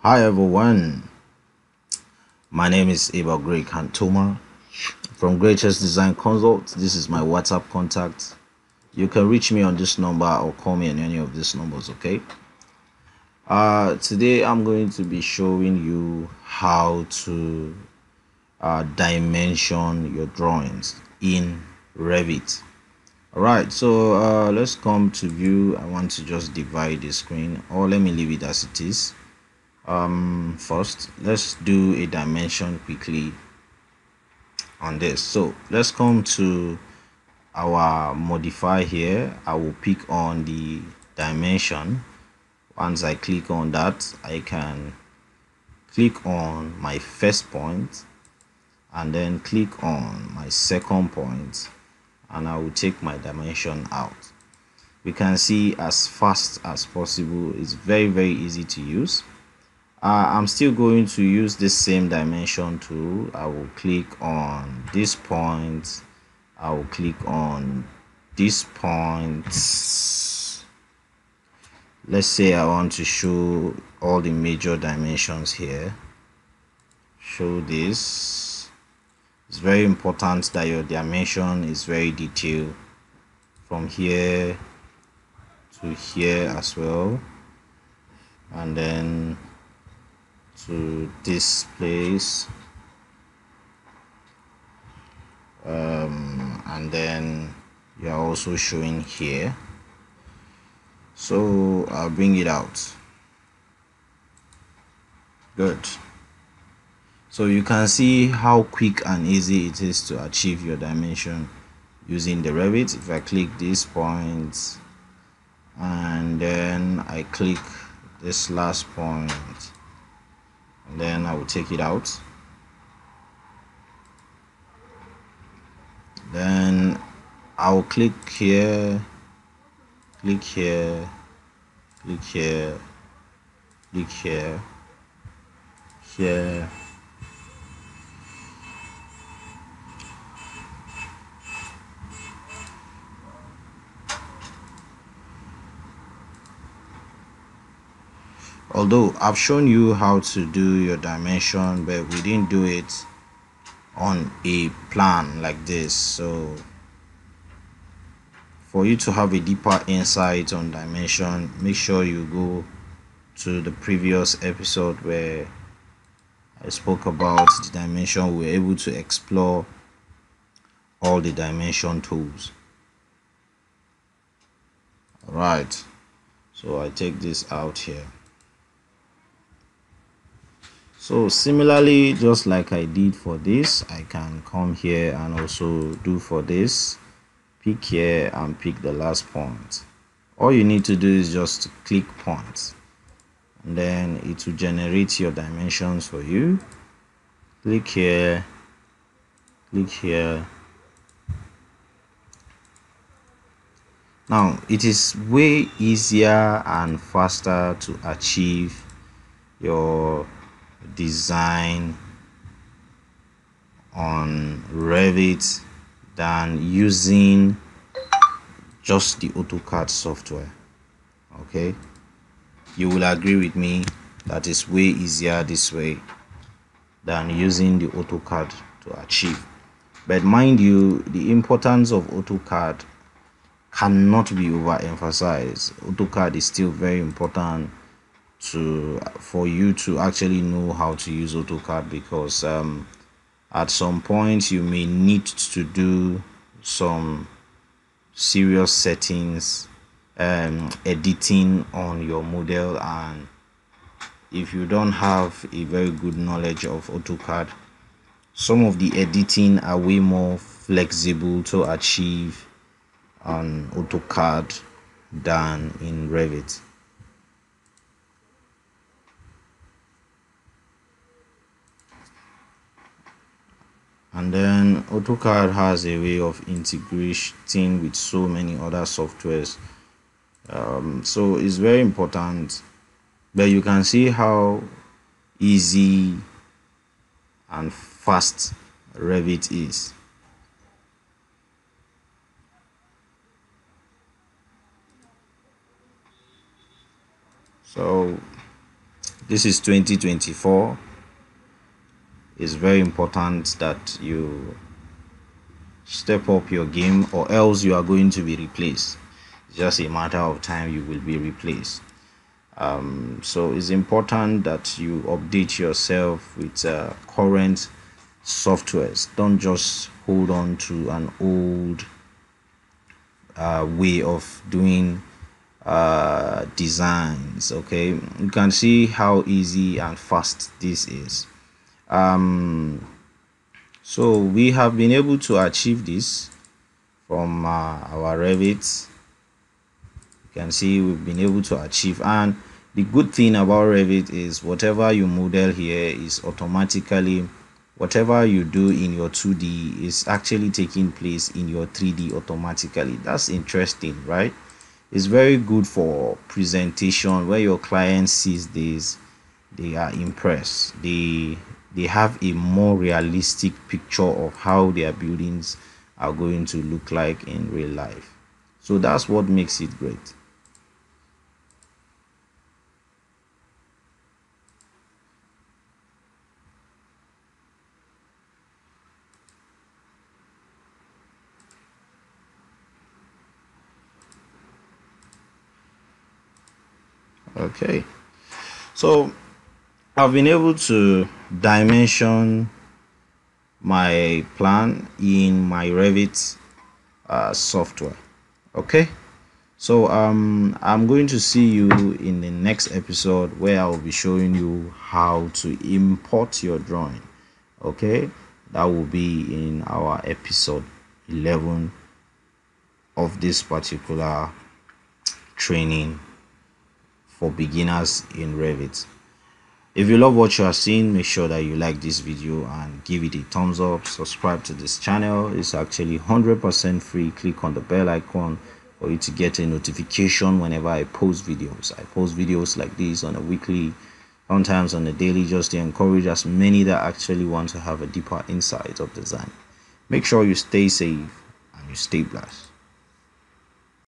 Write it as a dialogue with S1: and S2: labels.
S1: Hi everyone, my name is Eba Grey Kantoma from GREYTEST Design Consult. This is my WhatsApp contact. You can reach me on this number or call me on any of these numbers, okay? Today I'm going to be showing you how to dimension your drawings in Revit. Alright, so let's come to view. I want to just divide the screen, or let me leave it as it is. First let's do a dimension quickly on this. So let's come to our modifier here. I will pick on the dimension. Once I click on that, I can click on my first point and then click on my second point, and I will take my dimension out. We can see as fast as possible. It's very easy to use. I'm still going to use this same dimension tool. I will click on this point. I will click on this point. Let's say I want to show all the major dimensions here. Show this. It's very important that your dimension is very detailed from here to here as well, and then to this place, and then you are also showing here. So I'll bring it out. Good. So you can see how quick and easy it is to achieve your dimension using the Revit. If I click this point and then I click this last point, and then I will take it out. Then I'll click here, click here, click here, click here, here. Although I've shown you how to do your dimension, but we didn't do it on a plan like this. So for you to have a deeper insight on dimension, make sure you go to the previous episode where I spoke about the dimension. We were able to explore all the dimension tools. All right, so I take this out here. So similarly, just like I did for this, I can come here and also do for this. Pick here and pick the last point. All you need to do is just click points, and then it will generate your dimensions for you. Click here, click here. Now it is way easier and faster to achieve your design on Revit than using just the AutoCAD software. Okay, you will agree with me that is way easier this way than using the AutoCAD to achieve. But mind you, the importance of AutoCAD cannot be overemphasized. AutoCAD is still very important for you to actually know how to use AutoCAD, because at some point you may need to do some serious settings, editing on your model, and if you don't have a very good knowledge of AutoCAD, some of the editing are way more flexible to achieve on AutoCAD than in Revit. And then AutoCAD has a way of integrating with so many other softwares, so it's very important. But you can see how easy and fast Revit is. So this is 2024. It's very important that you step up your game, or else you are going to be replaced. It's just a matter of time you will be replaced. So it's important that you update yourself with current softwares. Don't just hold on to an old way of doing designs. Okay, you can see how easy and fast this is. So we have been able to achieve this from our Revit. You can see we've been able to achieve, and the good thing about Revit is whatever you model here is automatically, whatever you do in your 2D is actually taking place in your 3D automatically. That's interesting, right? It's very good for presentation. Where your client sees this, they are impressed. They have a more realistic picture of how their buildings are going to look like in real life. So that's what makes it great. Okay, so I've been able to dimension my plan in my Revit software. Okay, so I'm going to see you in the next episode, where I'll be showing you how to import your drawing. Okay, that will be in our episode 11 of this particular training for beginners in Revit. If you love what you are seeing, make sure that you like this video and give it a thumbs up. Subscribe to this channel. It's actually 100% free. Click on the bell icon for you to get a notification whenever I post videos. I post videos like this on a weekly, sometimes on a daily, just to encourage as many that actually want to have a deeper insight of design. Make sure you stay safe and you stay blessed.